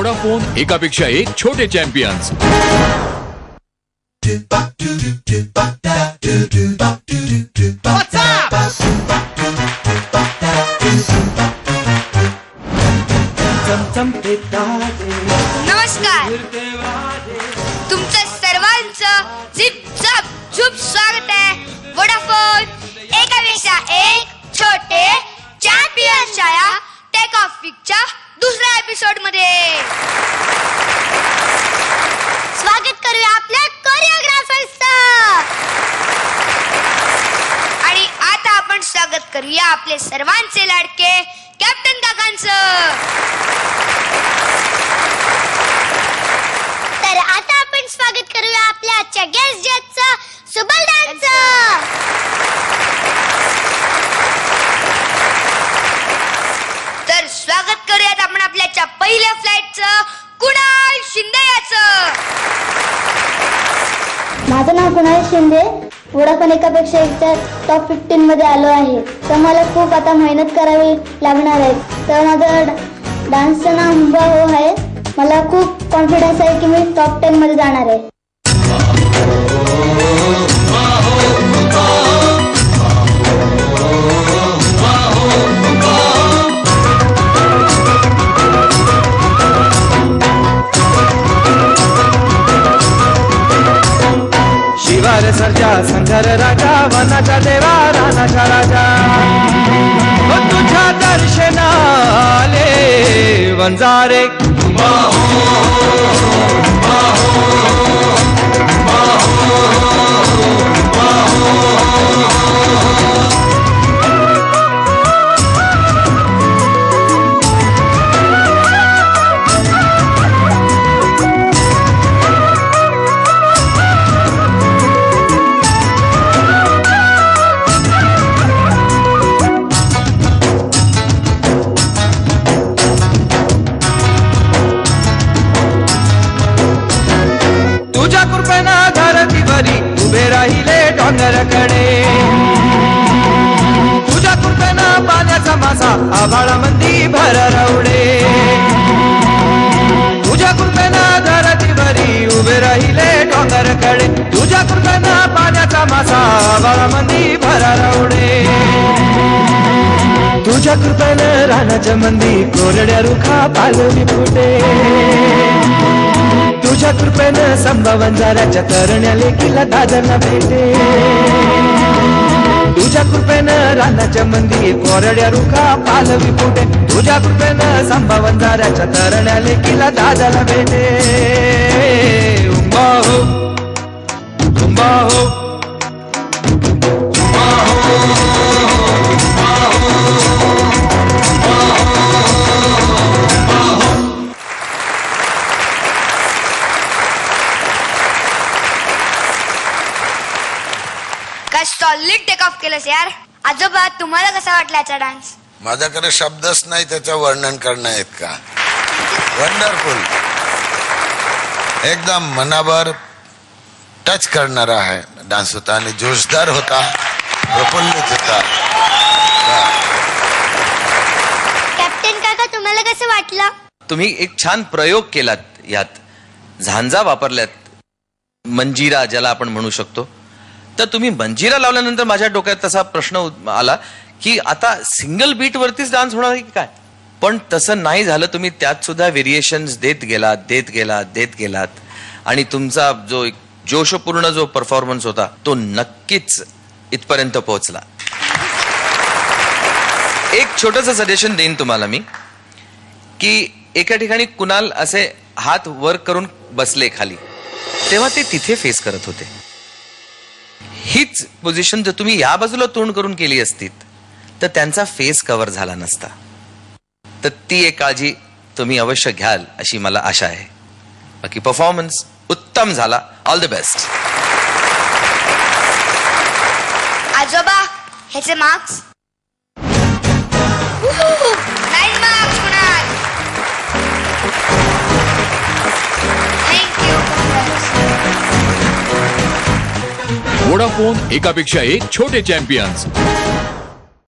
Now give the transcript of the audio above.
Vodafone, एकापेक्षा एक छोटे चॅम्पियन्स. नमस्कार, तुमचं सर्वांचं झिप-झप झुप स्वागत आहे वोडाफोन एकापेक्षा एक छोटे चॅम्पियन्स च्या टेक ऑफ वीकच्या दुसऱ्या एपिसोड मध्ये. स्वागत करूया आपल्या कोरिओग्राफर्सचं. आणि आता आपण स्वागत करूया आपले सर्वांचे लाडके कॅप्टन काकांचं. तर आता आपण स्वागत करूया आपल्या आजच्या गेस्ट जजचं, सुबलदांचं. तर स्वागत करूयात आपण आपल्याच्या पहिल्या फ्लाईटचं, कुणाल शिंदे याचं. माझं नाव कुणाल शिंदे. वोडाफोन एकापेक्षा एकच्या टॉप 15 मध्ये आलो आहे. तर मला खूप आता मेहनत करावी लागणार आहे. तर माझं डान्सचं नाव हुंबा हो आहे. मला खूप कॉन्फिडन्स आहे की मी टॉप 10 मध्ये जाणार आहे. शिवार सर्जा संघर राजा, वनाचा देवा रानाचा राजा, तुझ्या दर्शनाले वंजारे. तुझ्या कृपेनं धरतीवरी उभे राहिले डोंगरकडे, तुझ्या कृपेनं पाण्याचा मासा आभाळामंदी भररवडे, तुझ्या कृपेनं धरतीवरी उभे राहिले डोंगरकडे, तुझ्या कृपेनं पाण्याचा मासा आभाळामंदी भररवडे, तुझ्या कृपेनं रानाच्या मंदी कोरड्या रुखा पालवी फुटे, तुझ्या कृपेनं संभावंजाराच्या तरण्या लेकीला दादरला भेटे, तुझ्या कृपेनं रानाच्या मंदी कोरड्या रुखा पालवी फुटे, तुझ्या कृपेनं संभावंजाराच्या तरण्या लेकीला दादाला भेटे. उंबा हो, उंबा हो, सॉलिड टेक ऑफ केलंस यार. आजोबा, तुम्हाला कसा वाटला याचा डान्स? माझ्याकडे शब्दच नाही त्याचं वर्णन करण्या इतका. वंडरफुल, एकदम मनावर टच करणारा आहे डान्स होता आणि जोशदार होता, प्रफुल्लित होता. कॅप्टन काका, तुम्हाला कसं वाटलं? तुम्ही एक छान प्रयोग केलात. यात झांजा वापरल्यात, मंजिरा ज्याला आपण म्हणू शकतो. तर तुम्ही मंजिरा लावल्यानंतर माझ्या डोक्यात तसा प्रश्न आला की आता सिंगल बीट वरतीच डान्स होणार की काय. पण तसं नाही झालं. तुम्ही त्यात सुद्धा व्हेरिएशन्स देत गेलात आणि तुमचा जो एक जोशपूर्ण जो परफॉर्मन्स होता तो नक्कीच इथपर्यंत पोहोचला. एक छोटंसं सजेशन देईन तुम्हाला मी, की एका ठिकाणी कुणाल असे हात वर करून बसले खाली, तेव्हा ते तिथे फेस करत होते. हीच पोझिशन जर तुम्ही या बाजूला तोंड करून केली असतीत तर त्यांचा फेस कव्हर झाला नसता. तर ती एक काळजी तुम्ही अवश्य घ्याल अशी मला आशा आहे. बाकी परफॉर्मन्स उत्तम झाला. All the best. आजोबा, ह्याचे marks 9 marks Kunal. Thank you. Vodafone, एकापेक्षा एक छोटे चॅम्पियन्स.